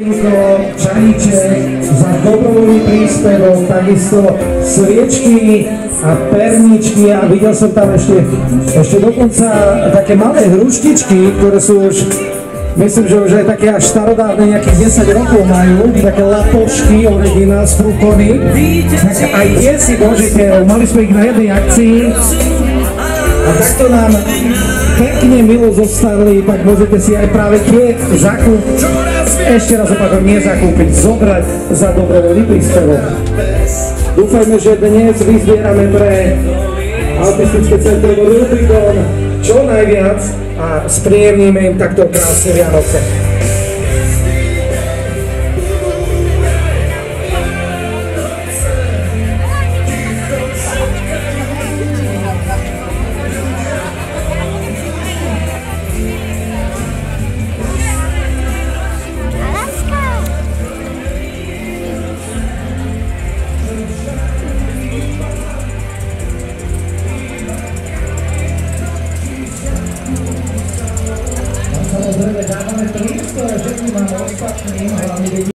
Čaníček za dobrovoľný príspevok, takisto sviečky a perničky a videl som tam ešte dokonca také malé hruštičky, ktoré sú už, myslím, že už aj také až starodávne, nejakých 10 rokov majú, také lapošky, originál z Frukony. Tak aj tie si môžete, mali sme ich na jednej akcii a takto nám pekne milo zostali, tak môžete si aj práve tie zakúpiť, ešte raz opakujem, nie zakúpiť, zobrať za dobrovoľný príspevok. Dúfajme, že dnes vyzbierame pre Autistické centrum Rubikon čo najviac a spríjemníme im takto krásne Vianoce. Samozrejme dávame priestor, že tu máme ostatným, hlavne